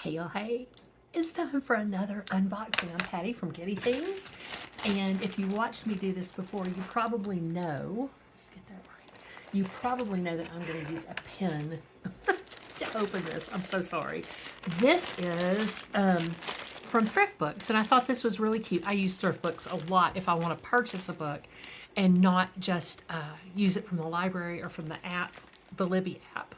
Hey, oh, hey. It's time for another unboxing. I'm Patty from Getty Things. And if you watched me do this before, you probably know, let's get that right. You probably know that I'm going to use a pen to open this. I'm so sorry. This is from thrift books, and I thought this was really cute. I use thrift books a lot if I want to purchase a book and not just use it from the library or from the app, the Libby app,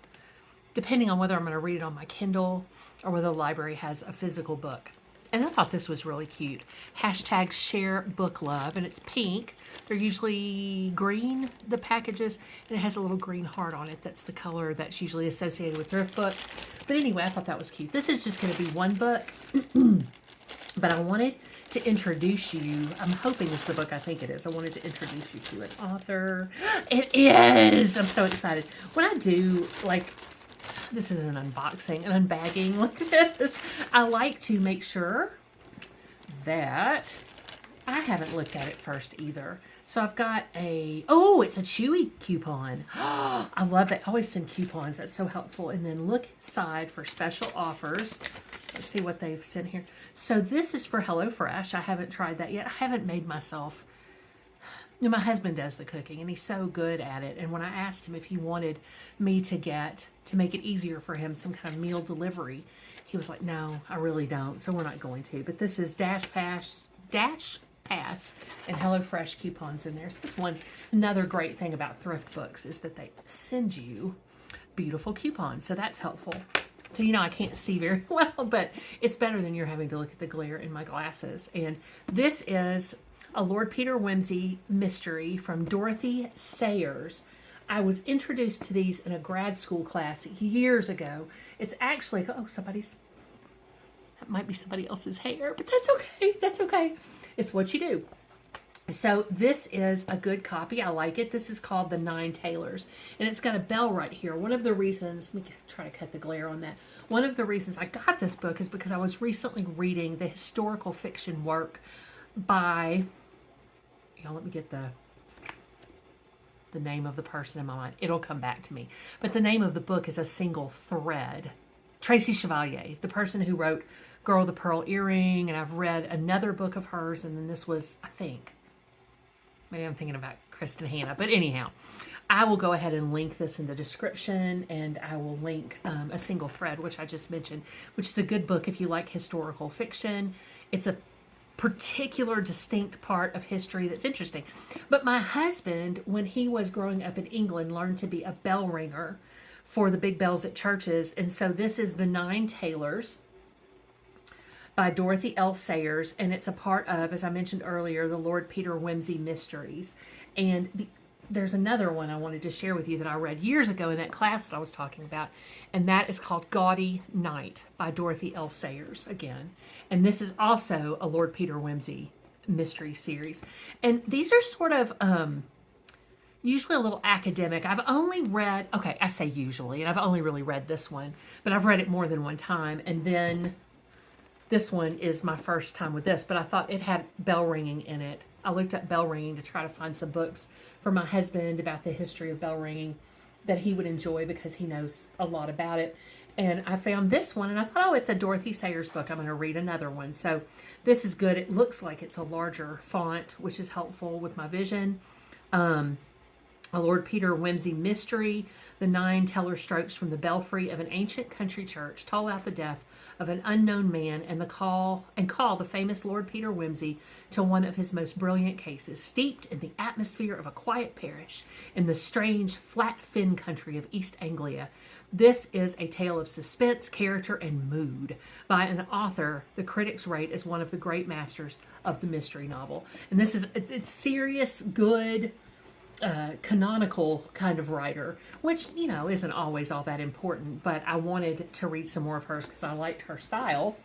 depending on whether I'm going to read it on my Kindle or whether the library has a physical book. And I thought this was really cute. Hashtag share book love, and it's pink. They're usually green, the packages, and it has a little green heart on it. That's the color that's usually associated with thrift books. But anyway, I thought that was cute. This is just going to be one book, but I wanted to introduce you. I'm hoping it's the book I think it is. I wanted to introduce you to an author. It is! I'm so excited. When I do, like, this is an unboxing, an unbagging like this, I like to make sure that I haven't looked at it first either. So I've got it's a Chewy coupon. I love that. I always send coupons. That's so helpful. And then look inside for special offers. Let's see what they've sent here. So this is for HelloFresh. I haven't tried that yet. I haven't made myself. My husband does the cooking, and he's so good at it. And when I asked him if he wanted me to make it easier for him, some kind of meal delivery, he was like, no, I really don't. So we're not going to. But this is Dash Pass, and HelloFresh coupons in there. So this another great thing about thrift books is that they send you beautiful coupons. So that's helpful. So, I can't see very well, but it's better than you're having to look at the glare in my glasses. And this is a Lord Peter Wimsey mystery from Dorothy Sayers. I was introduced to these in a grad school class years ago. It's actually, that might be somebody else's hair, but that's okay. That's okay. It's what you do. So this is a good copy. I like it. This is called The Nine Tailors, and it's got a bell right here. One of the reasons, let me try to cut the glare on that. One of the reasons I got this book is because I was recently reading the historical fiction work by, let me get the name of the person in my mind. It'll come back to me. But the name of the book is A Single Thread. Tracy Chevalier, the person who wrote Girl with the Pearl Earring, and I've read another book of hers, and then this was, I think, maybe I'm thinking about Kristen Hanna. But anyhow, I will go ahead and link this in the description, and I will link A Single Thread, which I just mentioned, which is a good book if you like historical fiction. It's a particular distinct part of history that's interesting. But my husband, when he was growing up in England, learned to be a bell ringer for the big bells at churches. And so this is The Nine Tailors by Dorothy L. Sayers, and it's a part of, as I mentioned earlier, the Lord Peter Wimsey Mysteries. And there's another one I wanted to share with you that I read years ago in that class that I was talking about, and that is called Gaudy Night by Dorothy L. Sayers again. And this is also a Lord Peter Wimsey mystery series. And these are sort of usually a little academic. I've only read, I say usually, and I've only really read this one, but I've read it more than one time. And then this one is my first time with this, but I thought it had bell ringing in it. I looked up bell ringing to try to find some books for my husband about the history of bell ringing that he would enjoy because he knows a lot about it. And I found this one, and I thought, it's a Dorothy Sayers book. I'm going to read another one. So this is good. It looks like it's a larger font, which is helpful with my vision. A Lord Peter Wimsey mystery. The 9 teller strokes from the belfry of an ancient country church toll out the death of an unknown man and call the famous Lord Peter Wimsey to one of his most brilliant cases, steeped in the atmosphere of a quiet parish in the strange flat fen country of East Anglia. This is a tale of suspense, character, and mood by an author the critics rate as one of the great masters of the mystery novel. And this is it's serious, good, canonical kind of writer, which, isn't always all that important, but I wanted to read some more of hers because I liked her style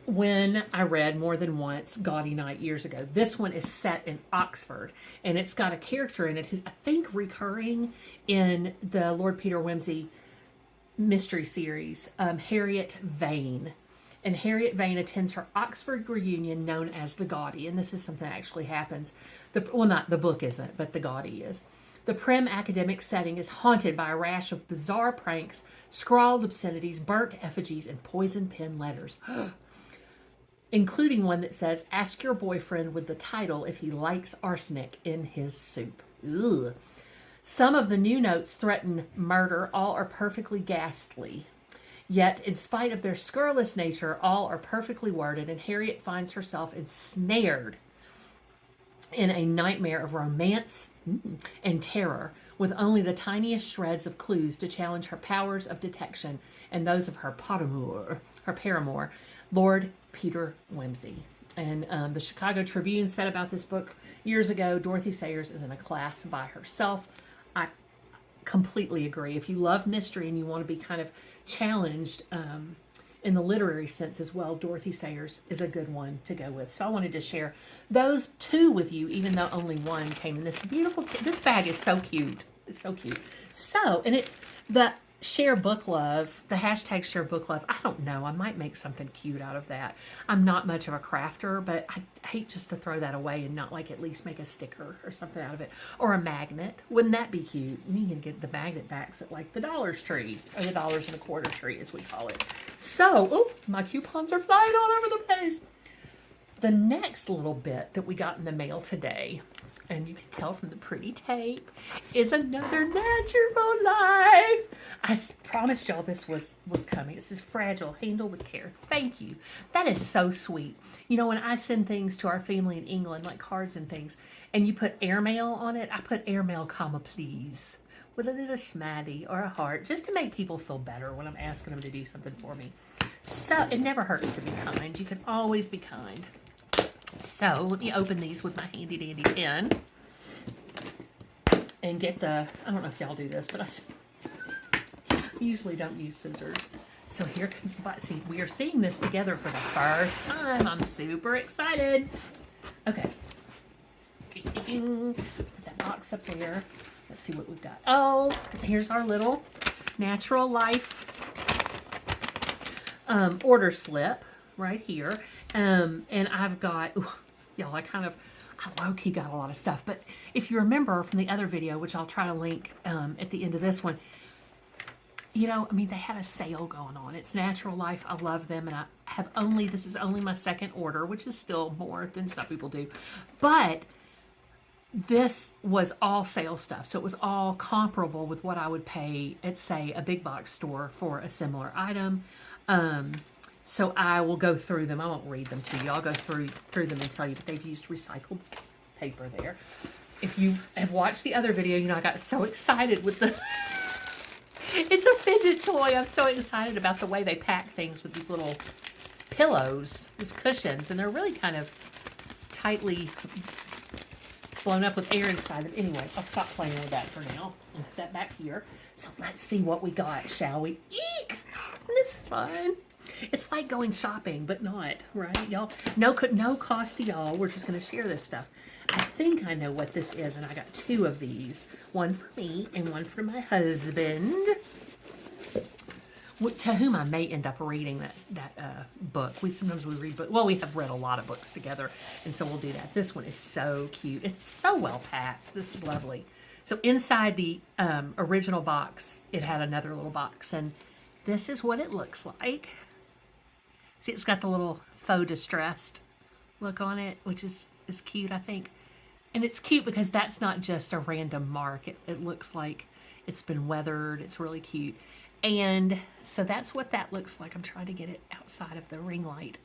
when I read more than once Gaudy Night years ago. This one is set in Oxford, and it's got a character in it who's, I think, recurring in the Lord Peter Wimsey mystery series, Harriet Vane. And Harriet Vane attends her Oxford reunion known as the Gaudy, and this is something that actually happens. Not the book isn't, but the Gaudy is. The prim academic setting is haunted by a rash of bizarre pranks, scrawled obscenities, burnt effigies, and poison pen letters, including one that says, "Ask your boyfriend with the title if he likes arsenic in his soup." Ugh. Some of the new notes threaten murder. All are perfectly ghastly. Yet, in spite of their scurrilous nature, all are perfectly worded, and Harriet finds herself ensnared in a nightmare of romance and terror, with only the tiniest shreds of clues to challenge her powers of detection and those of her paramour, Lord Peter Wimsey. And the Chicago Tribune said about this book years ago, Dorothy Sayers is in a class by herself. I completely agree. If you love mystery and you want to be kind of challenged in the literary sense as well, Dorothy Sayers is a good one to go with. So I wanted to share those two with you, even though only one came in this beautiful, this bag is so cute. It's so cute. So, and it's the share book love, the hashtag share book love. I don't know. I might make something cute out of that. I'm not much of a crafter, but I hate just to throw that away and not like at least make a sticker or something out of it. Or a magnet. Wouldn't that be cute? You can get the magnet backs at like the Dollar's Tree, or the $1.25 tree as we call it. So, oh, my coupons are flying all over the place. The next little bit that we got in the mail today, and you can tell from the pretty tape, is Another Natural Life. I promised y'all this was coming. This is Fragile, Handle with Care. Thank you. That is so sweet. You know, when I send things to our family in England, like cards and things, and you put airmail on it, I put airmail, comma, please, with a little smiley or a heart, just to make people feel better when I'm asking them to do something for me. So it never hurts to be kind. You can always be kind. So let me open these with my handy dandy pen and get the, I don't know if y'all do this, but I usually don't use scissors. So here comes the box. See, we are seeing this together for the first time. I'm super excited. Okay. Let's put that box up there. Let's see what we've got. Oh, here's our little Natural Life order slip right here. And I've got, ooh, y'all, I low-key got a lot of stuff. But if you remember from the other video, which I'll try to link at the end of this one, you know, I mean, they had a sale going on. It's Natural Life. I love them. And I have only, this is only my second order, which is still more than some people do. But this was all sale stuff. So it was all comparable with what I would pay at, say, a big box store for a similar item. So I will go through them. I won't read them to you. I'll go through them and tell you that they've used recycled paper there. If you have watched the other video, you know I got so excited with the... It's a fidget toy. I'm so excited about the way they pack things with these little pillows, these cushions, and they're really kind of tightly blown up with air inside them. Anyway, I'll stop playing with that for now and put that back here. So let's see what we got, shall we? Eek! This is fun. It's like going shopping, but not, right, y'all? No cost to y'all. We're just going to share this stuff. I think I know what this is, and I got two of these. One for me and one for my husband, to whom I may end up reading that book. Sometimes we read books. Well, we have read a lot of books together, and so we'll do that. This one is so cute. It's so well packed. This is lovely. So inside the original box, it had another little box, and this is what it looks like. See, it's got the little faux distressed look on it, which is cute, I think. And it's cute because that's not just a random mark. It looks like it's been weathered. It's really cute. And so that's what that looks like. I'm trying to get it outside of the ring light.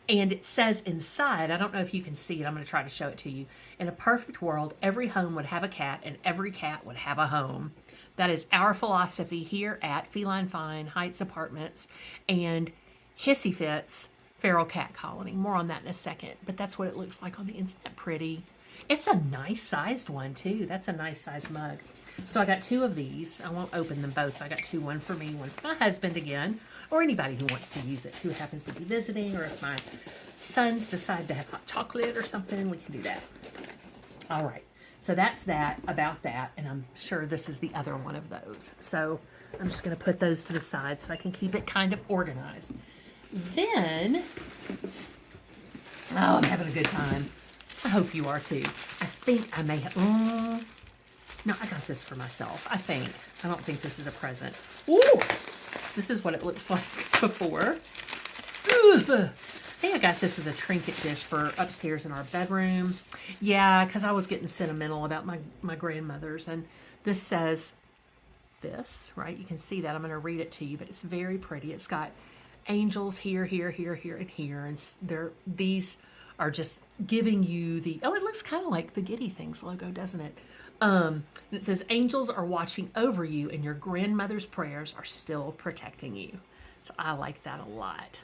And it says inside, I don't know if you can see it. I'm going to try to show it to you. In a perfect world, every home would have a cat and every cat would have a home. That is our philosophy here at Feline Fine Heights Apartments and Hissy Fits Feral Cat Colony. More on that in a second. But that's what it looks like on the inside. Isn't that pretty? It's a nice sized one too. That's a nice sized mug. So I got two of these. I won't open them both. I got two, one for me, one for my husband again, or anybody who wants to use it, who happens to be visiting, or if my sons decide to have hot chocolate or something, we can do that. All right. So that's that, about that, and I'm sure this is the other one of those. So I'm just going to put those to the side so I can keep it kind of organized. Then, oh, I'm having a good time. I hope you are too. I think I may have, No, I got this for myself, I think. I don't think this is a present. Ooh! This is what it looks like before. Ugh. I think I got this as a trinket dish for upstairs in our bedroom. Yeah, because I was getting sentimental about my grandmother's. And this says this, right? You can see that. I'm going to read it to you, but it's very pretty. It's got angels here, here, here, here, and here. And these are just giving you the, oh, it looks kind of like the Giddy Things logo, doesn't it? And it says, angels are watching over you and your grandmother's prayers are still protecting you. So I like that a lot.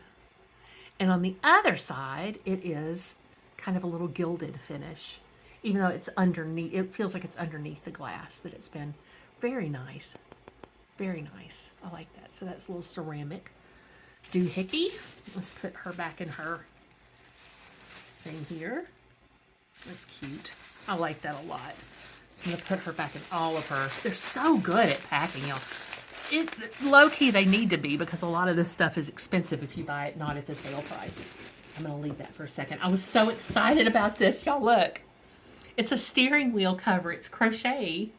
And on the other side, it is kind of a little gilded finish. Even though it's underneath, it feels like it's underneath the glass, that it's been very nice. Very nice. I like that. So that's a little ceramic doohickey. Let's put her back in her thing here. That's cute. I like that a lot. So I'm going to put her back in all of her. They're so good at packing, y'all. Low-key, they need to be, because a lot of this stuff is expensive if you buy it not at the sale price. I'm going to leave that for a second. I was so excited about this. Y'all, look. It's a steering wheel cover. It's crochet.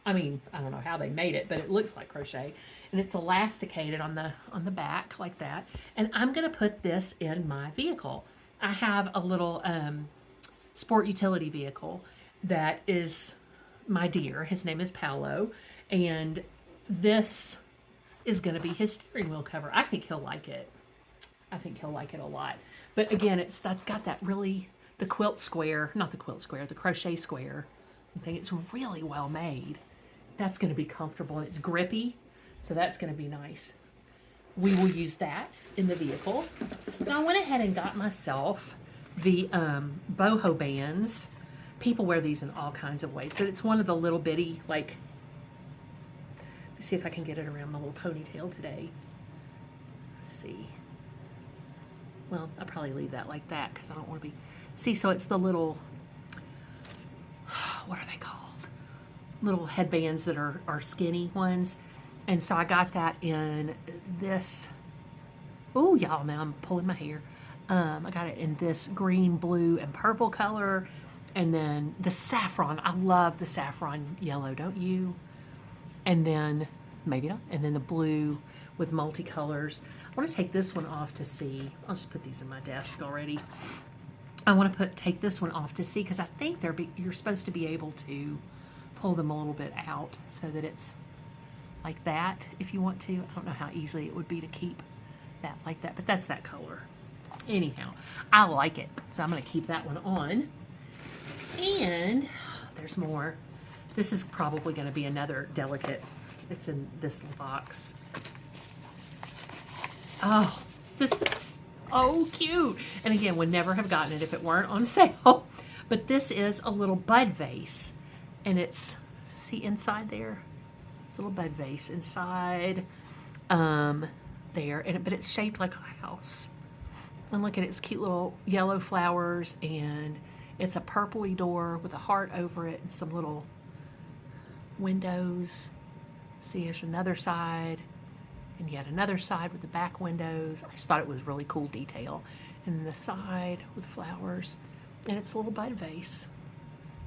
I mean, I don't know how they made it, but it looks like crochet. And it's elasticated on the back like that. And I'm going to put this in my vehicle. I have a little sport utility vehicle that is my dear. His name is Paolo. And this is going to be his steering wheel cover. I think he'll like it. I think he'll like it a lot. But again, it's got that really, the quilt square, not the quilt square, the crochet square. I think it's really well made. That's going to be comfortable, and it's grippy, so that's going to be nice. We will use that in the vehicle. Now I went ahead and got myself the boho bands. People wear these in all kinds of ways, but it's one of the little bitty, like, let me see if I can get it around my little ponytail today. Let's see. Well, I'll probably leave that like that because I don't want to be... See, so it's the little... What are they called? Little headbands that are skinny ones. And so I got that in this... Oh, y'all, now I'm pulling my hair. I got it in this green, blue, and purple color. And then the saffron. I love the saffron yellow, don't you? And then, maybe not, and then the blue with multicolors. I want to take this one off to see. I'll just put these in my desk already. I want to take this one off to see, because I think you're supposed to be able to pull them a little bit out so that it's like that if you want to. I don't know how easy it would be to keep that like that, but that's that color. Anyhow, I like it, so I'm going to keep that one on. And there's more. This is probably going to be another delicate. It's in this little box. Oh, this is so cute. And again, would never have gotten it if it weren't on sale. But this is a little bud vase. And it's, see inside there? It's a little bud vase inside there. But it's shaped like a house. And look at its cute little yellow flowers. And it's a purpley door with a heart over it and some little windows. See, there's another side and yet another side with the back windows. I just thought it was really cool detail. And then the side with flowers, and it's a little bud vase,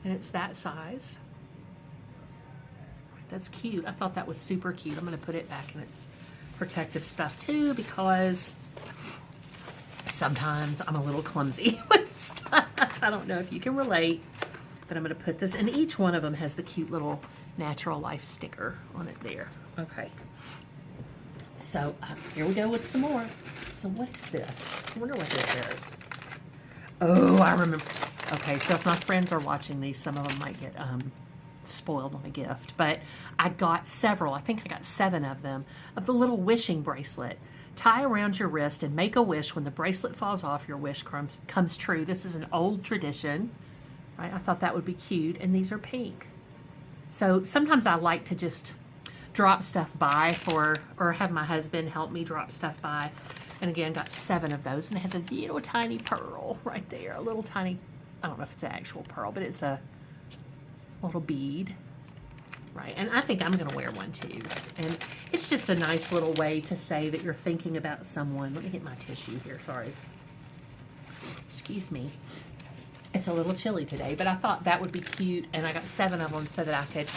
and it's that size. That's cute. I thought that was super cute. I'm going to put it back in its protective stuff too, because sometimes I'm a little clumsy with stuff. I don't know if you can relate, but I'm going to put this, and each one of them has the cute little Natural Life sticker on it there. Okay. So here we go with some more. So what is this? I wonder what this is. Oh, I remember. Okay, so if my friends are watching these, some of them might get spoiled on a gift. But I got several. I think I got 7 of them, of the little wishing bracelet. Tie around your wrist and make a wish. When the bracelet falls off, your wish comes true. This is an old tradition, right? I thought that would be cute. And these are pink. So sometimes I like to just drop stuff by or have my husband help me drop stuff by. And again, got 7 of those. And it has a little tiny pearl right there. A little tiny, I don't know if it's an actual pearl, but it's a little bead. Right, and I think I'm going to wear one too. And it's just a nice little way to say that you're thinking about someone. Let me get my tissue here, sorry. Excuse me. It's a little chilly today, but I thought that would be cute, and I got 7 of them so that I could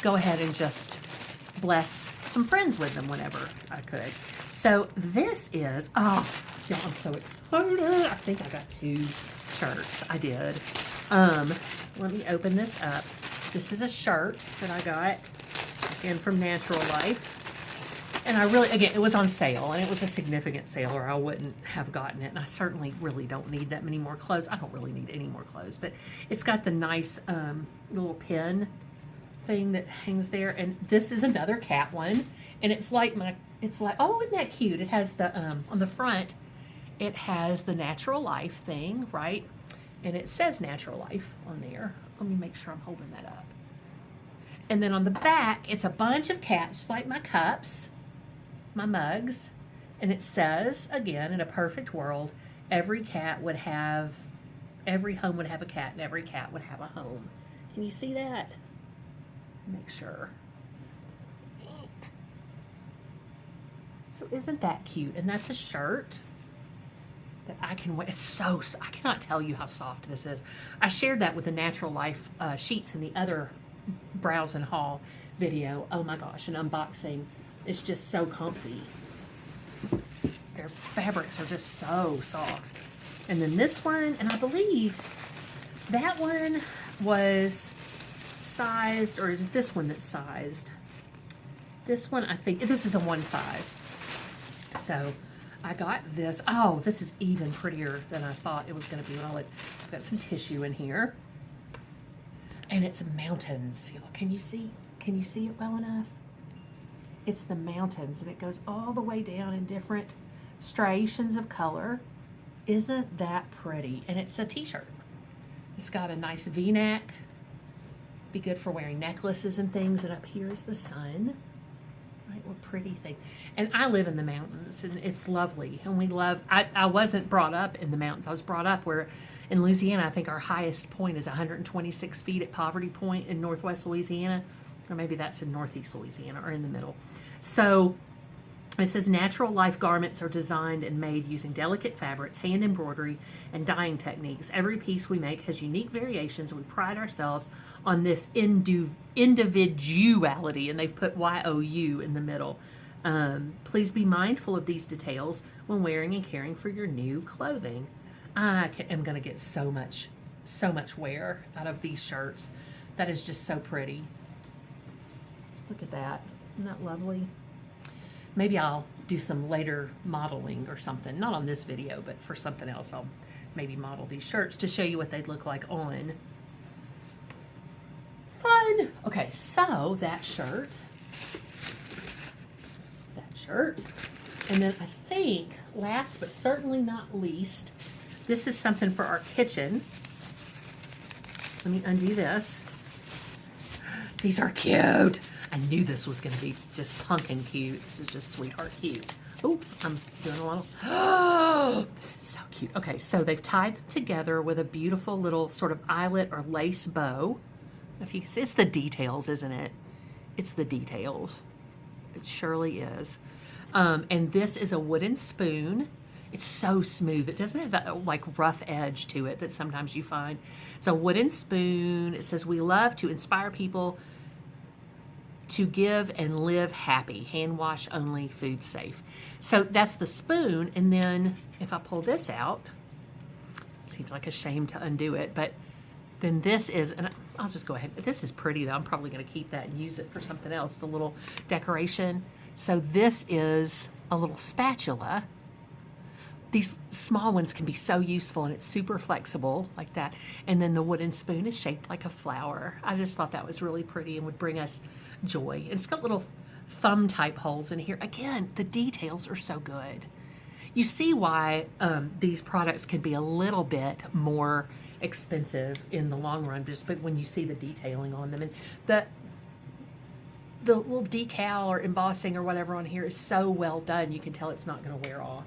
go ahead and just bless some friends with them whenever I could. So this is, oh, y'all, I'm so excited. I think I got 2 shirts. I did. Let me open this up. This is a shirt that I got, again, from Natural Life. And I really, again, it was on sale, and it was a significant sale, or I wouldn't have gotten it. And I certainly really don't need that many more clothes. I don't really need any more clothes, but it's got the nice little pin thing that hangs there. And this is another cat one, and it's like oh, isn't that cute? It has the on the front, it has the Natural Life thing, right? And it says Natural Life on there. Let me make sure I'm holding that up. And then on the back, it's a bunch of cats, just like my cups, my mugs, and it says, again, in a perfect world, every home would have a cat, and every cat would have a home. Can you see that? Make sure. So isn't that cute? And that's a shirt that I can wear. It's so, I cannot tell you how soft this is. I shared that with the Natural Life sheets in the other browse and haul video. Oh my gosh, an unboxing. It's just so comfy. Their fabrics are just so soft. And then this one, and I believe that one was sized, or is it this one that's sized? This one, I think, this is a 1 size. So I got this. Oh, this is even prettier than I thought it was going to be. I've got some tissue in here. And it's mountains. Can you see? Can you see it well enough? It's the mountains, and it goes all the way down in different striations of color. Isn't that pretty? And it's a t-shirt. It's got a nice V-neck. Be good for wearing necklaces and things. And up here is the sun. Right, what pretty thing. And I live in the mountains, and it's lovely. And we love, I wasn't brought up in the mountains. I was brought up where in Louisiana, I think our highest point is 126 feet at Poverty Point in northwest Louisiana. Or maybe that's in northeast Louisiana, or in the middle. So it says Natural Life garments are designed and made using delicate fabrics, hand embroidery, and dyeing techniques. Every piece we make has unique variations. We pride ourselves on this individuality, and they've put YOU in the middle. Please be mindful of these details when wearing and caring for your new clothing. I am going to get so much wear out of these shirts. That is just so pretty. Look at that. Isn't that lovely? Maybe I'll do some later modeling or something. Not on this video, but for something else. I'll maybe model these shirts to show you what they'd look like on. Fun! Okay, so that shirt. And then I think, last but certainly not least, this is something for our kitchen. Let me undo this. These are cute. I knew this was going to be just pumpkin cute. This is just sweetheart cute. Oh, I'm doing a little. Oh, this is so cute. Okay, so they've tied them together with a beautiful little sort of eyelet or lace bow. If you can see, it's the details, isn't it? It's the details. It surely is. And this is a wooden spoon. It's so smooth. It doesn't have that like rough edge to it that sometimes you find. It's a wooden spoon. It says, we love to inspire people to give and live happy. Hand wash only, food safe. So that's the spoon. And then if I pull this out, seems like a shame to undo it, but then this is, and I'll just go ahead. This is pretty though. I'm probably going to keep that and use it for something else, the little decoration. So this is a little spatula. These small ones can be so useful, and it's super flexible like that. And then the wooden spoon is shaped like a flower. I just thought that was really pretty and would bring us joy. And it's got little thumb type holes in here. Again, the details are so good. You see why these products could be a little bit more expensive in the long run, just when you see the detailing on them. And the little decal or embossing or whatever on here is so well done, you can tell it's not going to wear off.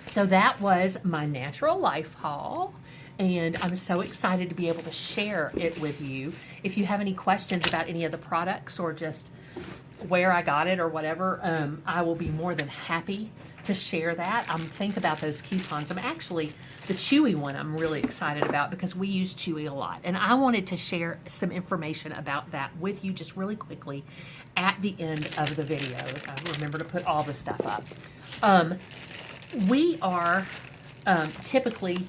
So that was my Natural Life haul, and I'm so excited to be able to share it with you. If you have any questions about any of the products or just where I got it or whatever, I will be more than happy to share that. Think about those coupons. I'm actually, the Chewy one I'm really excited about because we use Chewy a lot. And I wanted to share some information about that with you just really quickly at the end of the video as I remember to put all the stuff up. We are typically,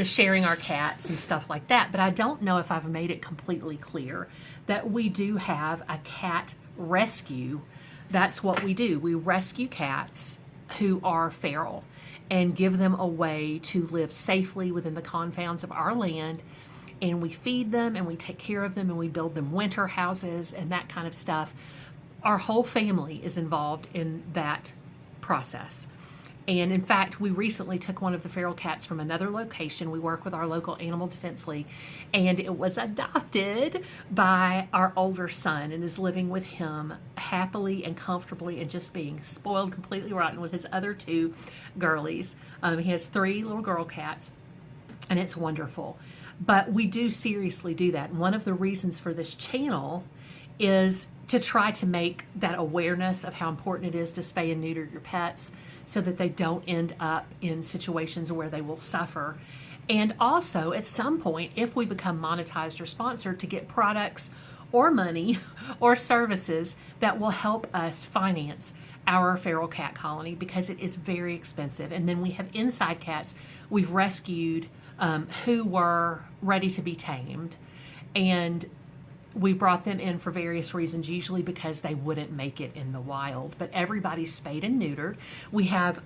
sharing our cats and stuff like that, but I don't know if I've made it completely clear that we do have a cat rescue. That's what we do. We rescue cats who are feral and give them a way to live safely within the confines of our land. And we feed them and we take care of them and we build them winter houses and that kind of stuff. Our whole family is involved in that process. And in fact, we recently took one of the feral cats from another location. We work with our local animal defense league, and it was adopted by our older son and is living with him happily and comfortably and just being spoiled completely rotten with his other two girlies. He has 3 little girl cats, and it's wonderful. But we do seriously do that. And one of the reasons for this channel is to try to make that awareness of how important it is to spay and neuter your pets so that they don't end up in situations where they will suffer. And also, at some point, if we become monetized or sponsored, to get products or money or services that will help us finance our feral cat colony because it is very expensive. And then we have inside cats we've rescued who were ready to be tamed. And we brought them in for various reasons, usually because they wouldn't make it in the wild. But everybody's spayed and neutered. We have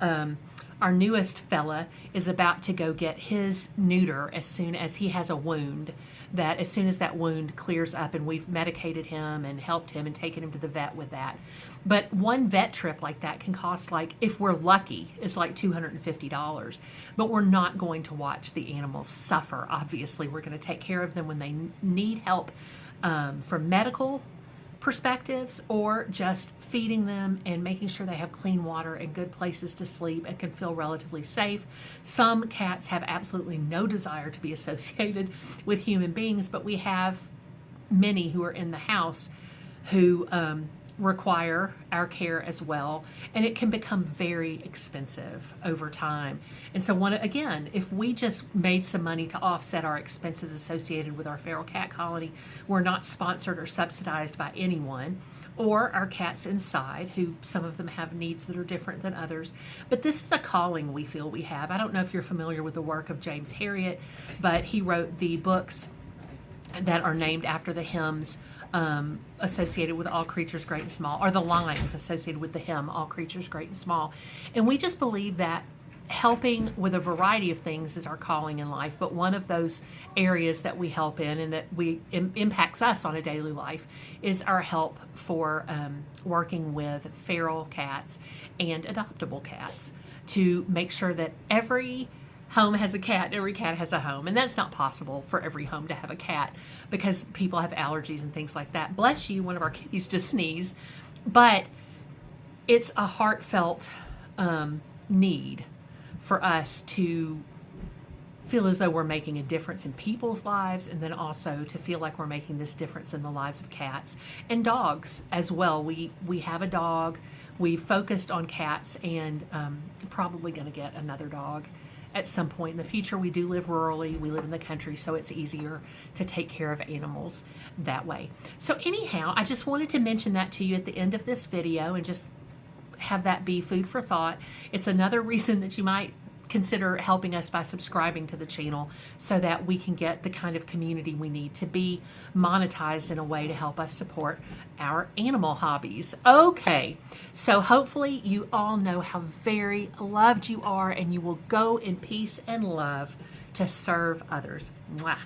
our newest fella is about to go get his neuter as soon as he has a wound. That as soon as that wound clears up, and we've medicated him and helped him and taken him to the vet with that. But one vet trip like that can cost, like, if we're lucky, it's like $250. But we're not going to watch the animals suffer. Obviously, we're going to take care of them when they need help. From medical perspectives, or just feeding them and making sure they have clean water and good places to sleep and can feel relatively safe. Some cats have absolutely no desire to be associated with human beings, but we have many who are in the house who require our care as well, and it can become very expensive over time. And so again, if we just made some money to offset our expenses associated with our feral cat colony, we're not sponsored or subsidized by anyone, or our cats inside, who some of them have needs that are different than others. But this is a calling we feel we have. I don't know if you're familiar with the work of James Herriot, but he wrote the books that are named after the hymns associated with all creatures great and small, or the lines associated with the hymn, all creatures great and small. And we just believe that helping with a variety of things is our calling in life, but one of those areas that we help in and that impacts us on a daily life is our help for working with feral cats and adoptable cats to make sure that every home has a cat, every cat has a home. And that's not possible for every home to have a cat because people have allergies and things like that. Bless you, one of our kitties just sneezed. But it's a heartfelt need for us to feel as though we're making a difference in people's lives, and then also to feel like we're making this difference in the lives of cats and dogs as well. We have a dog. We focused on cats, and probably going to get another dog at some point in the future. We do live rurally, we live in the country, so it's easier to take care of animals that way. So anyhow, I just wanted to mention that to you at the end of this video and just have that be food for thought. It's another reason that you might consider helping us by subscribing to the channel so that we can get the kind of community we need to be monetized in a way to help us support our animal hobbies. Okay, so hopefully you all know how very loved you are, and you will go in peace and love to serve others. Mwah.